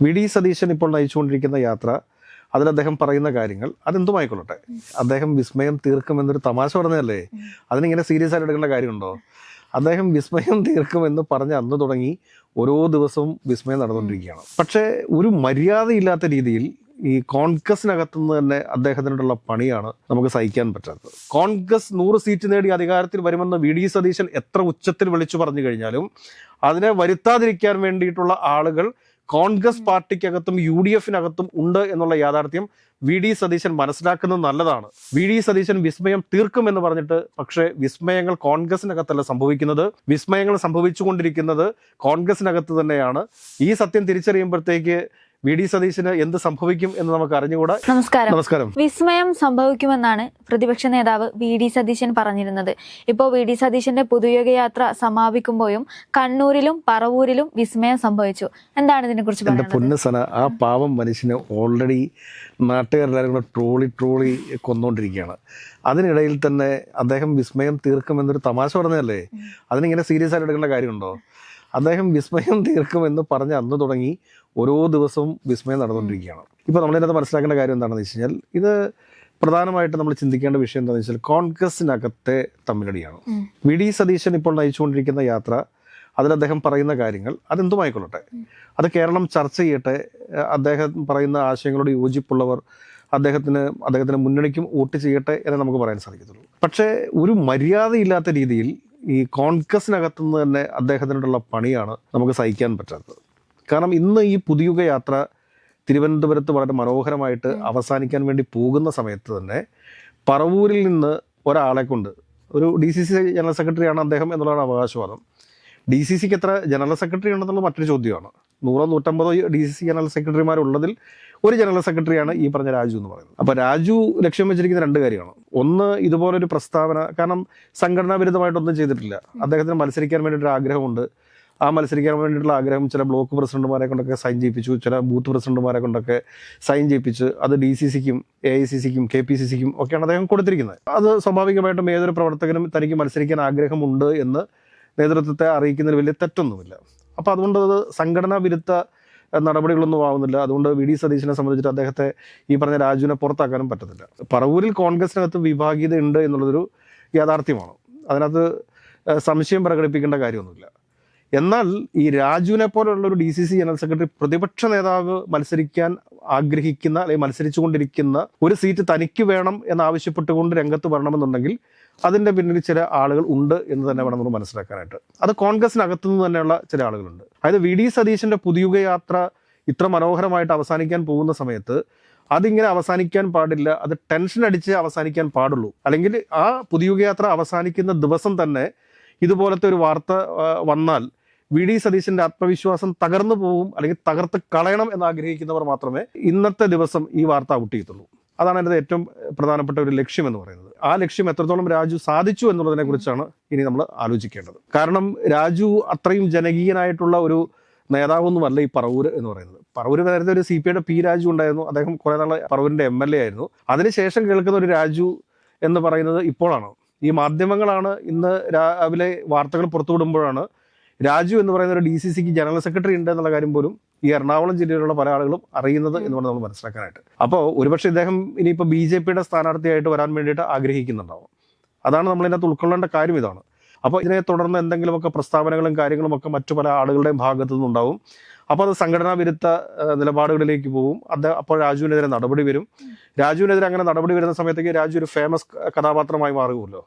V D Satheesan ഇപ്പോൾ നയിച്ചുകൊണ്ടിരിക്കുന്ന യാത്ര, അതിൽ അദ്ദേഹം പറയുന്ന കാര്യങ്ങൾ അതെന്തുമായിക്കൊള്ളട്ടെ, അദ്ദേഹം വിസ്മയം തീർക്കുമെന്നൊരു തമാശ പറഞ്ഞതല്ലേ, അതിനിങ്ങനെ സീരിയസ് ആയിട്ട് എടുക്കേണ്ട കാര്യമുണ്ടോ? അദ്ദേഹം വിസ്മയം തീർക്കുമെന്ന് പറഞ്ഞ് അന്ന് തുടങ്ങി ഓരോ ദിവസവും വിസ്മയം നടന്നുകൊണ്ടിരിക്കുകയാണ്. പക്ഷേ ഒരു മര്യാദയില്ലാത്ത രീതിയിൽ ഈ കോൺഗ്രസിനകത്തുനിന്ന് തന്നെ അദ്ദേഹത്തിനുള്ള പണിയാണ് നമുക്ക് സഹിക്കാൻ പറ്റാത്തത്. കോൺഗ്രസ് 100 സീറ്റ് നേടി അധികാരത്തിൽ വരുമെന്ന് വി ഡി സതീശൻ എത്ര ഉച്ചത്തിൽ വിളിച്ചു പറഞ്ഞു കഴിഞ്ഞാലും അതിനെ വരുത്താതിരിക്കാൻ വേണ്ടിയിട്ടുള്ള ആളുകൾ കോൺഗ്രസ് പാർട്ടിക്കകത്തും UDF-നകത്തും ഉണ്ട് എന്നുള്ള യാഥാർത്ഥ്യം വി ഡി സതീശൻ മനസ്സിലാക്കുന്നത് നല്ലതാണ്. വി ഡി സതീശൻ വിസ്മയം തീർക്കുമെന്ന് പറഞ്ഞിട്ട് പക്ഷേ വിസ്മയങ്ങൾ കോൺഗ്രസിനകത്തല്ല സംഭവിക്കുന്നത്, വിസ്മയങ്ങൾ സംഭവിച്ചുകൊണ്ടിരിക്കുന്നത് കോൺഗ്രസിനകത്ത് തന്നെയാണ്. ഈ സത്യം തിരിച്ചറിയുമ്പോഴത്തേക്ക് വി ഡി സതീശന് എന്ത് സംഭവിക്കും എന്ന് നമുക്ക് അറിഞ്ഞുകൂടാ. നമസ്കാരം. വിസ്മയം സംഭവിക്കുമെന്നാണ് പ്രതിപക്ഷ നേതാവ് വി ഡി സതീശൻ പറഞ്ഞിരുന്നത്. ഇപ്പോൾ വി ഡി സതീശന്റെ പൊതുയോഗയാത്ര സമാപിക്കുമ്പോഴും കണ്ണൂരിലും പറവൂരിലും വിസ്മയം സംഭവിച്ചു. എന്താണ് ഇതിനെക്കുറിച്ച് എന്റെ പൊന്നസന, ആ പാവം മനുഷ്യന് ഓൾറെഡി നാട്ടുകാരെല്ലാവരും കൂടെ ട്രോളി കൊന്നുകൊണ്ടിരിക്കുകയാണ്. അതിനിടയിൽ തന്നെ അദ്ദേഹം വിസ്മയം തീർക്കുമെന്നൊരു തമാശ പറഞ്ഞതല്ലേ, അതിനിങ്ങനെ സീരിയസ് ആയിട്ട് എടുക്കേണ്ട കാര്യമുണ്ടോ? അദ്ദേഹം വിസ്മയം തീർക്കുമെന്ന് പറഞ്ഞ് അന്ന് തുടങ്ങി ഓരോ ദിവസവും വിസ്മയം നടന്നുകൊണ്ടിരിക്കുകയാണ്. ഇപ്പോൾ നമ്മളിതിനകത്ത് മനസ്സിലാക്കേണ്ട കാര്യം എന്താണെന്ന് വെച്ച് കഴിഞ്ഞാൽ, ഇത് പ്രധാനമായിട്ട് നമ്മൾ ചിന്തിക്കേണ്ട വിഷയം എന്താണെന്ന് വെച്ചാൽ കോൺഗ്രസിനകത്തെ തമ്മിലടിയാണ്. വി ഡി സതീശൻ ഇപ്പോൾ നയിച്ചുകൊണ്ടിരിക്കുന്ന യാത്ര, അതിൽ അദ്ദേഹം പറയുന്ന കാര്യങ്ങൾ അതെന്തുമായിക്കൊള്ളട്ടെ, അത് കേരളം ചർച്ച ചെയ്യട്ടെ. അദ്ദേഹം പറയുന്ന ആശയങ്ങളോട് യോജിപ്പുള്ളവർ അദ്ദേഹത്തിന് മുന്നണിക്കും വോട്ട് ചെയ്യട്ടെ എന്ന് നമുക്ക് പറയാൻ സാധിക്കത്തുള്ളൂ. പക്ഷേ ഒരു മര്യാദയില്ലാത്ത രീതിയിൽ ഈ കോൺഗ്രസിനകത്തുനിന്ന് തന്നെ അദ്ദേഹത്തിനുള്ള പണിയാണ് നമുക്ക് സഹിക്കാൻ പറ്റാത്തത്. കാരണം ഇന്ന് ഈ പുതിയുഗ യാത്ര തിരുവനന്തപുരത്ത് വളരെ മനോഹരമായിട്ട് അവസാനിക്കാൻ വേണ്ടി പോകുന്ന സമയത്ത് തന്നെ പറവൂരിൽ നിന്ന് ഒരാളെ കൊണ്ട്, ഒരു DCC ജനറൽ സെക്രട്ടറിയാണ് അദ്ദേഹം എന്നുള്ളതാണ് അവകാശവാദം. DCCക്ക് എത്ര ജനറൽ സെക്രട്ടറി ഉണ്ടെന്നുള്ളത് മറ്റൊരു ചോദ്യമാണ്. 100-150 DCC ജനറൽ സെക്രട്ടറിമാരുള്ളതിൽ ഒരു ജനറൽ സെക്രട്ടറിയാണ് ഈ പറഞ്ഞ രാജു എന്ന് പറയുന്നത്. അപ്പോൾ രാജു ലക്ഷ്യം വെച്ചിരിക്കുന്ന 2 കാര്യമാണ്. ഒന്ന്, ഇതുപോലൊരു പ്രസ്താവന, കാരണം സംഘടനാ വിരുദ്ധമായിട്ടൊന്നും ചെയ്തിട്ടില്ല. അദ്ദേഹത്തിന് മത്സരിക്കാൻ വേണ്ടിയിട്ടൊരു ആഗ്രഹമുണ്ട്. ആ മത്സരിക്കാൻ വേണ്ടിയിട്ടുള്ള ആഗ്രഹം ചില ബ്ലോക്ക് പ്രസിഡന്റുമാരെ കൊണ്ടൊക്കെ സൈൻ ചെയ്യിപ്പിച്ചു, ചില ബൂത്ത് പ്രസിഡന്റുമാരെ കൊണ്ടൊക്കെ സൈൻ ചെയ്യിപ്പിച്ച് അത് DCCക്കും AICCക്കും KPCCക്കും ഒക്കെയാണ് അദ്ദേഹം കൊടുത്തിരിക്കുന്നത്. അത് സ്വാഭാവികമായിട്ടും ഏതൊരു പ്രവർത്തകനും തനിക്ക് മത്സരിക്കാൻ ആഗ്രഹമുണ്ട് എന്ന് നേതൃത്വത്തെ അറിയിക്കുന്നതിൽ വലിയ തെറ്റൊന്നുമില്ല. അപ്പോൾ അതുകൊണ്ട് അത് സംഘടനാ വിരുദ്ധ നടപടികളൊന്നും ആവുന്നില്ല. അതുകൊണ്ട് വി ഡി സതീശനെ സംബന്ധിച്ചിട്ട് അദ്ദേഹത്തെ ഈ പറഞ്ഞ രാജുവിനെ പുറത്താക്കാനും പറ്റത്തില്ല. പറവൂരിൽ കോൺഗ്രസിനകത്ത് വിഭാഗീയത ഉണ്ട് എന്നുള്ളതൊരു യാഥാർത്ഥ്യമാണ്. അതിനകത്ത് സംശയം പ്രകടിപ്പിക്കേണ്ട കാര്യമൊന്നുമില്ല. എന്നാൽ ഈ രാജുവിനെ പോലുള്ളൊരു DCC ജനറൽ സെക്രട്ടറി, പ്രതിപക്ഷ നേതാവ് മത്സരിക്കാൻ ആഗ്രഹിക്കുന്ന അല്ലെങ്കിൽ മത്സരിച്ചുകൊണ്ടിരിക്കുന്ന ഒരു സീറ്റ് തനിക്ക് വേണം എന്നാവശ്യപ്പെട്ടുകൊണ്ട് രംഗത്ത് വരണമെന്നുണ്ടെങ്കിൽ അതിൻ്റെ പിന്നിൽ ചില ആളുകൾ ഉണ്ട് എന്ന് തന്നെ വേണം നമ്മൾ മനസ്സിലാക്കാനായിട്ട്. അത് കോൺഗ്രസിനകത്തു നിന്ന് തന്നെയുള്ള ചില ആളുകളുണ്ട്. അതായത് വി ഡി സതീശന്റെ പുതിയുഗ യാത്ര ഇത്ര മനോഹരമായിട്ട് അവസാനിക്കാൻ പോകുന്ന സമയത്ത് അതിങ്ങനെ അവസാനിക്കാൻ പാടില്ല, അത് ടെൻഷൻ അടിച്ച് അവസാനിക്കാൻ പാടുള്ളൂ. അല്ലെങ്കിൽ ആ പുതിയുഗ യാത്ര അവസാനിക്കുന്ന ദിവസം തന്നെ ഇതുപോലത്തെ ഒരു വാർത്ത വന്നാൽ വി ഡി സതീശന്റെ ആത്മവിശ്വാസം തകർന്നു പോകും, അല്ലെങ്കിൽ തകർത്ത് കളയണം എന്ന് ആഗ്രഹിക്കുന്നവർ മാത്രമേ ഇന്നത്തെ ദിവസം ഈ വാർത്ത ഔട്ട് ചെയ്യത്തുള്ളൂ. അതാണ് എൻ്റെ ഏറ്റവും പ്രധാനപ്പെട്ട ഒരു ലക്ഷ്യം എന്ന് പറയുന്നത്. ആ ലക്ഷ്യം എത്രത്തോളം രാജു സാധിച്ചു എന്നുള്ളതിനെ കുറിച്ചാണ് ഇനി നമ്മൾ ആലോചിക്കേണ്ടത്. കാരണം രാജു അത്രയും ജനകീയനായിട്ടുള്ള ഒരു നേതാവൊന്നുമല്ല ഈ പറവൂര് എന്ന് പറയുന്നത്. പറവൂര് നേരത്തെ ഒരു CPIയുടെ P. രാജു ഉണ്ടായിരുന്നു. അദ്ദേഹം കുറെ നാൾ പറവൂരിന്റെ MLA ആയിരുന്നു. അതിനുശേഷം കേൾക്കുന്ന ഒരു രാജു എന്ന് പറയുന്നത് ഇപ്പോഴാണ്. ഈ മാധ്യമങ്ങളാണ് ഇന്ന് രാവിലെ വാർത്തകൾ പുറത്തുവിടുമ്പോഴാണ് രാജു എന്ന് പറയുന്ന ഒരു DCCക്ക് ജനറൽ സെക്രട്ടറി ഉണ്ട് എന്നുള്ള കാര്യം പോലും ഈ എറണാകുളം ജില്ലയിലുള്ള പല ആളുകളും അറിയുന്നത് എന്ന് പറഞ്ഞാൽ നമ്മൾ മനസ്സിലാക്കാനായിട്ട്. അപ്പോൾ ഒരുപക്ഷെ ഇദ്ദേഹം ഇനിയിപ്പോൾ BJPയുടെ സ്ഥാനാർത്ഥിയായിട്ട് വരാൻ വേണ്ടിയിട്ട് ആഗ്രഹിക്കുന്നുണ്ടാവും. അതാണ് നമ്മളിതിനകത്ത് ഉൾക്കൊള്ളേണ്ട കാര്യം ഇതാണ്. അപ്പോൾ ഇതിനെ തുടർന്ന് എന്തെങ്കിലുമൊക്കെ പ്രസ്താവനകളും കാര്യങ്ങളും ഒക്കെ മറ്റു പല ആളുകളുടെയും ഭാഗത്തു നിന്നുണ്ടാവും. അപ്പോൾ അത് സംഘടനാ വിരുദ്ധ നിലപാടുകളിലേക്ക് പോകും. അപ്പോൾ രാജുവിനെതിരെ നടപടി വരും. രാജുവിനെതിരെ അങ്ങനെ നടപടി വരുന്ന സമയത്തേക്ക് രാജു ഒരു ഫേമസ് കഥാപാത്രമായി മാറുമല്ലോ.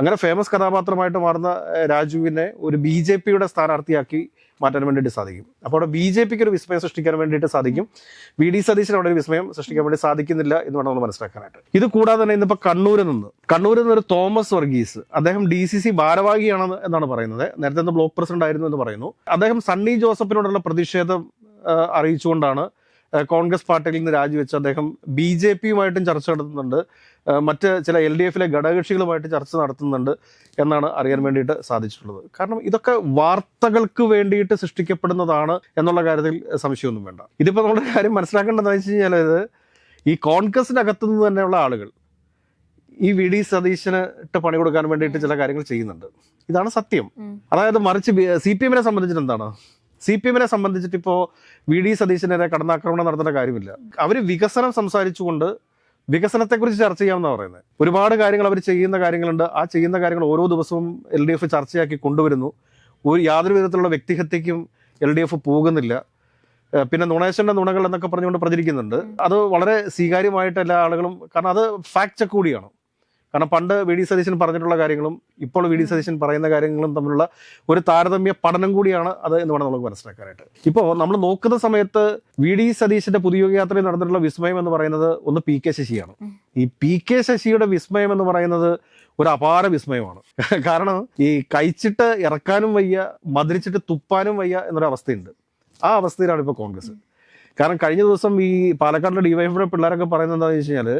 അങ്ങനെ ഫേമസ് കഥാപാത്രമായിട്ട് മാറുന്ന രാജുവിനെ ഒരു BJPയുടെ സ്ഥാനാർത്ഥിയാക്കി മാറ്റാൻ വേണ്ടിയിട്ട് സാധിക്കും. അപ്പോൾ അവിടെ BJPക്ക് ഒരു വിസ്മയം സൃഷ്ടിക്കാൻ വേണ്ടിയിട്ട് സാധിക്കും. വി ഡി സതീശന് അവിടെ ഒരു വിസ്മയം സൃഷ്ടിക്കാൻ വേണ്ടി സാധിക്കുന്നില്ല എന്ന് വേണം നമ്മൾ മനസ്സിലാക്കാനായിട്ട്. ഇത് കൂടാതെ തന്നെ ഇന്നിപ്പോൾ കണ്ണൂരിൽ നിന്ന് ഒരു തോമസ് വർഗീസ്, അദ്ദേഹം DCC ഭാരവാഹിയാണ് എന്നാണ് പറയുന്നത്. നേരത്തെ ബ്ലോക്ക് പ്രസിഡന്റ് ആയിരുന്നു എന്ന് പറയുന്നു. അദ്ദേഹം സണ്ണി ജോസഫിനോടുള്ള പ്രതിഷേധം അറിയിച്ചുകൊണ്ടാണ് കോൺഗ്രസ് പാർട്ടിയിൽ നിന്ന് രാജിവെച്ച് അദ്ദേഹം BJPയുമായിട്ടും ചർച്ച നടത്തുന്നുണ്ട്, മറ്റ് ചില LDFലെ ഘടകകക്ഷികളുമായിട്ട് ചർച്ച നടത്തുന്നുണ്ട് എന്നാണ് അറിയാൻ വേണ്ടിയിട്ട് സാധിച്ചിട്ടുള്ളത്. കാരണം ഇതൊക്കെ വാർത്തകൾക്ക് വേണ്ടിയിട്ട് സൃഷ്ടിക്കപ്പെടുന്നതാണ് എന്നുള്ള കാര്യത്തിൽ സംശയമൊന്നും വേണ്ട. ഇതിപ്പോൾ നമ്മുടെ കാര്യം മനസ്സിലാക്കേണ്ടതെന്ന് വെച്ച് കഴിഞ്ഞാൽ, ഇത് ഈ കോൺഗ്രസിനകത്തു നിന്ന് തന്നെയുള്ള ആളുകൾ ഈ വി ഡി സതീശന് പണി കൊടുക്കാൻ വേണ്ടിയിട്ട് ചില കാര്യങ്ങൾ ചെയ്യുന്നുണ്ട്. ഇതാണ് സത്യം. അതായത് മറിച്ച് CPMനെ സംബന്ധിച്ചിട്ട് എന്താണ്, CPM-നെ സംബന്ധിച്ചിട്ട് ഇപ്പോൾ VD സതീശനെതിരെ കടന്നാക്രമണം നടത്തേണ്ട കാര്യമില്ല. അവർ വികസനം സംസാരിച്ചുകൊണ്ട് വികസനത്തെക്കുറിച്ച് ചർച്ച ചെയ്യാമെന്നാണ് പറയുന്നത്. ഒരുപാട് കാര്യങ്ങൾ അവർ ചെയ്യുന്ന കാര്യങ്ങളുണ്ട്. ആ ചെയ്യുന്ന കാര്യങ്ങൾ ഓരോ ദിവസവും LDF ചർച്ചയാക്കി കൊണ്ടുവരുന്നു. യാതൊരു വിധത്തിലുള്ള വ്യക്തിഹത്യയ്ക്കും LDF പോകുന്നില്ല. പിന്നെ നുണേശന്റെ നുണകൾ എന്നൊക്കെ പറഞ്ഞുകൊണ്ട് പ്രചരിക്കുന്നുണ്ട്. അത് വളരെ സ്വീകാര്യമായിട്ട് എല്ലാ ആളുകളും, കാരണം അത് ഫാക്ട് ചെക്ക് കൂടിയാണ്. കാരണം പണ്ട് VD സതീശൻ പറഞ്ഞിട്ടുള്ള കാര്യങ്ങളും ഇപ്പോൾ VD സതീശൻ പറയുന്ന കാര്യങ്ങളും തമ്മിലുള്ള ഒരു താരതമ്യ പഠനം കൂടിയാണ് അത് എന്ന് വേണം നമുക്ക് മനസ്സിലാക്കാനായിട്ട്. ഇപ്പോൾ നമ്മൾ നോക്കുന്ന സമയത്ത് VD സതീശന്റെ പൊതുയോഗയാത്രയിൽ നടന്നിട്ടുള്ള വിസ്മയം എന്ന് പറയുന്നത് ഒന്ന് PK ശശിയാണ്. ഈ PK ശശിയുടെ വിസ്മയം എന്ന് പറയുന്നത് ഒരു അപാര വിസ്മയമാണ്. കാരണം ഈ കഴിച്ചിട്ട് ഇറക്കാനും വയ്യ, മധുരിച്ചിട്ട് തുപ്പാനും വയ്യ എന്നൊരു അവസ്ഥയുണ്ട്. ആ അവസ്ഥയിലാണ് ഇപ്പോൾ കോൺഗ്രസ്. കാരണം കഴിഞ്ഞ ദിവസം ഈ പാലക്കാടിലെ ഡിവൈഎഫ്ഐയുടെ പിള്ളേരൊക്കെ പറയുന്നത് എന്താണെന്ന് വെച്ച് കഴിഞ്ഞാൽ,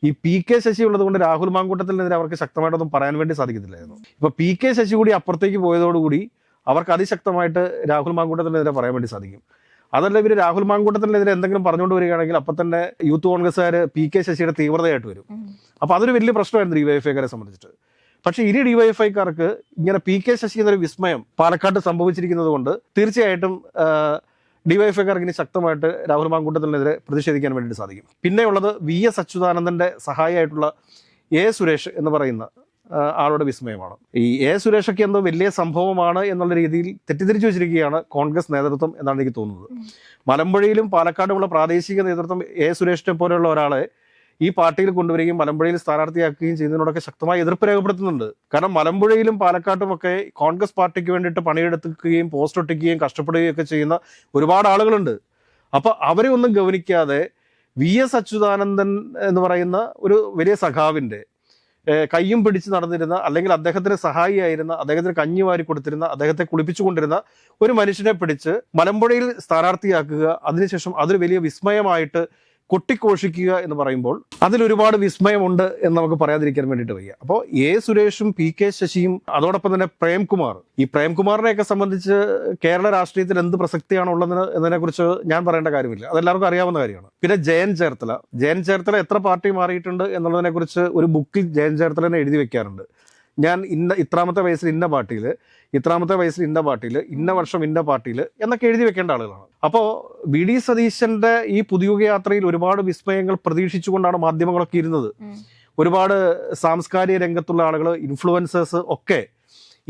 ഈ PK ശശി ഉള്ളത് കൊണ്ട് രാഹുൽ മാങ്കൂട്ടത്തിനെതിരെ അവർക്ക് ശക്തമായിട്ടൊന്നും പറയാൻ വേണ്ടി സാധിക്കത്തില്ലായിരുന്നു. ഇപ്പൊ PK ശശി കൂടി അപ്പുറത്തേക്ക് പോയതോടുകൂടി അവർക്ക് അതിശക്തമായിട്ട് രാഹുൽ മാങ്കൂട്ടത്തിനെതിരെ പറയാൻ വേണ്ടി സാധിക്കും. അതല്ല, ഇവർ രാഹുൽ മാങ്കൂട്ടത്തിനെതിരെ എന്തെങ്കിലും പറഞ്ഞുകൊണ്ട് വരികയാണെങ്കിൽ അപ്പം തന്നെ യൂത്ത് കോൺഗ്രസ്സുകാർ PK ശശിയുടെ തീവ്രതയായിട്ട് വരും. അപ്പൊ അതൊരു വലിയ പ്രശ്നമായിരുന്നു ഡിവൈഎഫ്ഐക്കാരെ സംബന്ധിച്ചിട്ട്. പക്ഷെ ഇനി ഡിവൈഎഫ്ഐക്കാർക്ക് ഇങ്ങനെ PK ശശി എന്നൊരു വിസ്മയം പാലക്കാട്ട് സംഭവിച്ചിരിക്കുന്നത് കൊണ്ട് തീർച്ചയായിട്ടും ഡിവൈഎഫ്ഐക്കാർക്ക് ഇനി ശക്തമായിട്ട് രാഹുൽ മാങ്കൂട്ടത്തിനെതിരെ പ്രതിഷേധിക്കാൻ വേണ്ടിയിട്ട് സാധിക്കും. പിന്നെയുള്ളത് VS അച്യുതാനന്ദന്റെ സഹായിയായിട്ടുള്ള A സുരേഷ് എന്ന് പറയുന്ന ആളുടെ വിസ്മയമാണ്. ഈ A സുരേഷൊക്കെ എന്തോ വലിയ സംഭവമാണ് എന്നുള്ള രീതിയിൽ തെറ്റിദ്ധരിച്ചു വെച്ചിരിക്കുകയാണ് കോൺഗ്രസ് നേതൃത്വം എന്നാണ് എനിക്ക് തോന്നുന്നത്. മലമ്പുഴയിലും പാലക്കാടുമുള്ള പ്രാദേശിക നേതൃത്വം A സുരേഷിനെ പോലെയുള്ള ഒരാളെ ഈ പാർട്ടിയിൽ കൊണ്ടുവരികയും മലമ്പുഴയിൽ സ്ഥാനാർത്ഥിയാക്കുകയും ചെയ്യുന്നതിനോടൊക്കെ ശക്തമായി എതിർപ്പ് രേഖപ്പെടുത്തുന്നുണ്ട്. കാരണം മലമ്പുഴയിലും പാലക്കാട്ടുമൊക്കെ കോൺഗ്രസ് പാർട്ടിക്ക് വേണ്ടിയിട്ട് പണിയെടുക്കുകയും പോസ്റ്റ് ഒട്ടിക്കുകയും കഷ്ടപ്പെടുകയും ഒക്കെ ചെയ്യുന്ന ഒരുപാട് ആളുകളുണ്ട്. അപ്പൊ അവരെ ഒന്നും ഗവനിക്കാതെ VS അച്യുതാനന്ദൻ എന്ന് പറയുന്ന ഒരു വലിയ സഖാവിന്റെ കയ്യും പിടിച്ച് നടന്നിരുന്ന, അല്ലെങ്കിൽ അദ്ദേഹത്തിന് സഹായിയായിരുന്ന, അദ്ദേഹത്തിന് കഞ്ഞി വാരി കൊടുത്തിരുന്ന, അദ്ദേഹത്തെ കുളിപ്പിച്ചുകൊണ്ടിരുന്ന ഒരു മനുഷ്യനെ പിടിച്ച് മലമ്പുഴയിൽ സ്ഥാനാർത്ഥിയാക്കുക, അതിനുശേഷം അതൊരു വലിയ വിസ്മയമായിട്ട് കൊട്ടിഘോഷിക്കുക എന്ന് പറയുമ്പോൾ അതിലൊരുപാട് വിസ്മയമുണ്ട് എന്ന് നമുക്ക് പറയാതിരിക്കാൻ വേണ്ടിയിട്ട് വയ്യ. അപ്പോൾ A സുരേഷും PK ശശിയും അതോടൊപ്പം തന്നെ പ്രേംകുമാർ, ഈ പ്രേംകുമാറിനെയൊക്കെ സംബന്ധിച്ച് കേരള രാഷ്ട്രീയത്തിൽ എന്ത് പ്രസക്തിയാണ് ഉള്ളതെന്ന് എന്നതിനെക്കുറിച്ച് ഞാൻ പറയേണ്ട കാര്യമില്ല, അതെല്ലാവർക്കും അറിയാവുന്ന കാര്യമാണ്. പിന്നെ ജയൻ ചേർത്തല എത്ര പാർട്ടി മാറിയിട്ടുണ്ട് എന്നുള്ളതിനെക്കുറിച്ച് ഒരു ബുക്കിൽ ജയൻ ചേർത്തലനെ എഴുതി വെക്കാറുണ്ട്. ഞാൻ ഇത്രാമത്തെ വയസ്സിൽ ഇന്ന പാർട്ടിയിൽ, ഇത്രാമത്തെ വയസ്സിൽ ഇന്ന പാർട്ടിയിൽ, ഇന്ന വർഷം ഇന്ന പാർട്ടിയിൽ എന്നൊക്കെ എഴുതി വെക്കേണ്ട ആളുകളാണ്. അപ്പോൾ VD സതീശന്റെ ഈ പുതുയുഗ യാത്രയിൽ ഒരുപാട് വിസ്മയങ്ങൾ പ്രതീക്ഷിച്ചുകൊണ്ടാണ് മാധ്യമങ്ങളൊക്കെ ഇരുന്നത്. ഒരുപാട് സാംസ്കാരിക രംഗത്തുള്ള ആളുകൾ, ഇൻഫ്ലുവൻസേഴ്സ് ഒക്കെ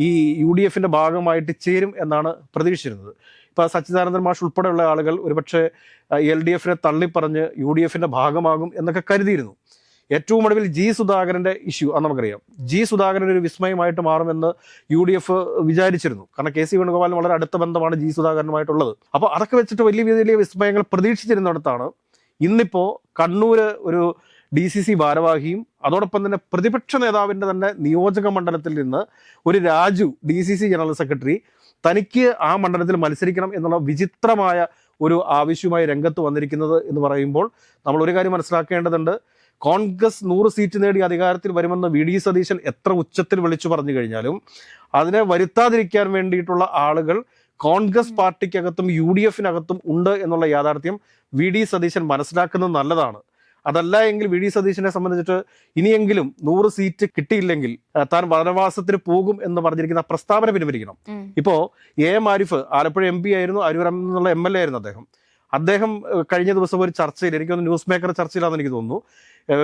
ഈ UDF-ന്റെ ഭാഗമായിട്ട് ചേരും എന്നാണ് പ്രതീക്ഷിച്ചിരുന്നത്. ഇപ്പോൾ സച്ചിദാനന്ദൻ മാഷ് ഉൾപ്പെടെയുള്ള ആളുകൾ ഒരുപക്ഷെ LDF-നെ തള്ളിപ്പറഞ്ഞ് UDF-ന്റെ ഭാഗമാകും എന്നൊക്കെ കരുതിയിരുന്നു. ഏറ്റവും ഒടുവിൽ G സുധാകരന്റെ ഇഷ്യൂ അത് നമുക്കറിയാം. G സുധാകരൻ ഒരു വിസ്മയമായിട്ട് മാറുമെന്ന് UDF വിചാരിച്ചിരുന്നു. കാരണം KC വേണുഗോപാലിന് വളരെ അടുത്ത ബന്ധമാണ് G സുധാകരനുമായിട്ടുള്ളത്. അപ്പോൾ അതൊക്കെ വെച്ചിട്ട് വലിയ വലിയ വിസ്മയങ്ങൾ പ്രതീക്ഷിച്ചിരുന്നിടത്താണ് ഇന്നിപ്പോൾ കണ്ണൂർ ഒരു DCC ഭാരവാഹിയും അതോടൊപ്പം തന്നെ പ്രതിപക്ഷ നേതാവിൻ്റെ തന്നെ നിയോജക മണ്ഡലത്തിൽ നിന്ന് ഒരു രാജു DCC ജനറൽ സെക്രട്ടറി തനിക്ക് ആ മണ്ഡലത്തിൽ മത്സരിക്കണം എന്നുള്ള വിചിത്രമായ ഒരു ആവശ്യവുമായി രംഗത്ത് വന്നിരിക്കുന്നത് എന്ന് പറയുമ്പോൾ നമ്മൾ ഒരു കാര്യം മനസ്സിലാക്കേണ്ടതുണ്ട്. കോൺഗ്രസ് 100 സീറ്റ് നേടി അധികാരത്തിൽ വരുമെന്ന് VD സതീശൻ എത്ര ഉച്ചത്തിൽ വിളിച്ചു പറഞ്ഞു കഴിഞ്ഞാലും അതിനെ വരുത്താതിരിക്കാൻ വേണ്ടിയിട്ടുള്ള ആളുകൾ കോൺഗ്രസ് പാർട്ടിക്കകത്തും UDF-നകത്തും ഉണ്ട് എന്നുള്ള യാഥാർത്ഥ്യം VD സതീശൻ മനസ്സിലാക്കുന്നത് നല്ലതാണ്. അതല്ല എങ്കിൽ VD സതീശനെ സംബന്ധിച്ചിട്ട് ഇനിയെങ്കിലും 100 സീറ്റ് കിട്ടിയില്ലെങ്കിൽ താൻ വനവാസത്തിന് പോകും എന്ന് പറഞ്ഞിരിക്കുന്ന പ്രസ്താവന പിൻവലിക്കണം. ഇപ്പോ AM ആരിഫ് ആലപ്പുഴ MP ആയിരുന്നു, അരൂർ എന്നുള്ള MLA ആയിരുന്നു അദ്ദേഹം കഴിഞ്ഞ ദിവസം ഒരു ചർച്ചയിൽ, എനിക്കൊന്ന് ന്യൂസ് മേക്കർ ചർച്ചയിലാണെന്ന് എനിക്ക് തോന്നുന്നു,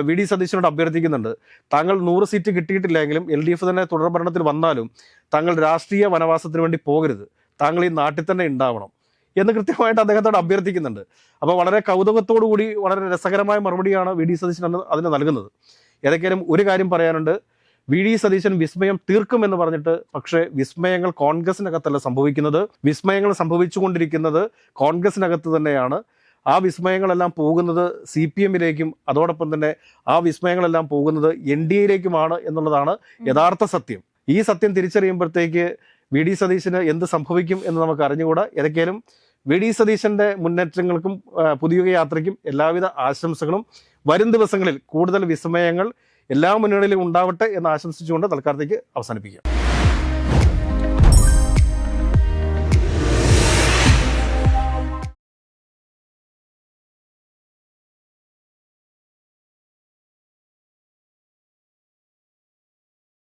VD സതീശനോട് അഭ്യർത്ഥിക്കുന്നുണ്ട്, താങ്കൾ 100 സീറ്റ് കിട്ടിയിട്ടില്ലെങ്കിലും LDF തന്നെ തുടർ ഭരണത്തിൽ വന്നാലും താങ്കൾ രാഷ്ട്രീയ വനവാസത്തിന് വേണ്ടി പോകരുത്, താങ്കൾ ഈ നാട്ടിൽ തന്നെ ഉണ്ടാവണം എന്ന് കൃത്യമായിട്ട് അദ്ദേഹത്തോട് അഭ്യർത്ഥിക്കുന്നുണ്ട്. അപ്പോൾ വളരെ കൗതുകത്തോടു കൂടി വളരെ രസകരമായ മറുപടിയാണ് VD സതീശൻ അതിന് നൽകുന്നത്. ഏതൊക്കെയാലും ഒരു കാര്യം പറയാനുണ്ട്, VD സതീശൻ വിസ്മയം തീർക്കുമെന്ന് പറഞ്ഞിട്ട്, പക്ഷേ വിസ്മയങ്ങൾ കോൺഗ്രസിനകത്തല്ല സംഭവിക്കുന്നത്, വിസ്മയങ്ങൾ സംഭവിച്ചുകൊണ്ടിരിക്കുന്നത് കോൺഗ്രസിനകത്ത് തന്നെയാണ്. ആ വിസ്മയങ്ങളെല്ലാം പോകുന്നത് CPM-ലേക്കും അതോടൊപ്പം തന്നെ ആ വിസ്മയങ്ങളെല്ലാം പോകുന്നത് NDA-യിലേക്കുമാണ് എന്നുള്ളതാണ് യഥാർത്ഥ സത്യം. ഈ സത്യം തിരിച്ചറിയുമ്പോഴത്തേക്ക് VD സതീശന് എന്ത് സംഭവിക്കും എന്ന് നമുക്ക് അറിഞ്ഞുകൂടാ. ഏതൊക്കെയാലും VD സതീശന്റെ മുന്നേറ്റങ്ങൾക്കും പുതിയ യാത്രയ്ക്കും എല്ലാവിധ ആശംസകളും. വരും ദിവസങ്ങളിൽ കൂടുതൽ വിസ്മയങ്ങൾ എല്ലാ മുന്നണിയിലും ഉണ്ടാവട്ടെ എന്ന് ആശംസിച്ചുകൊണ്ട് തൽക്കാലത്തേക്ക് അവസാനിപ്പിക്കാം.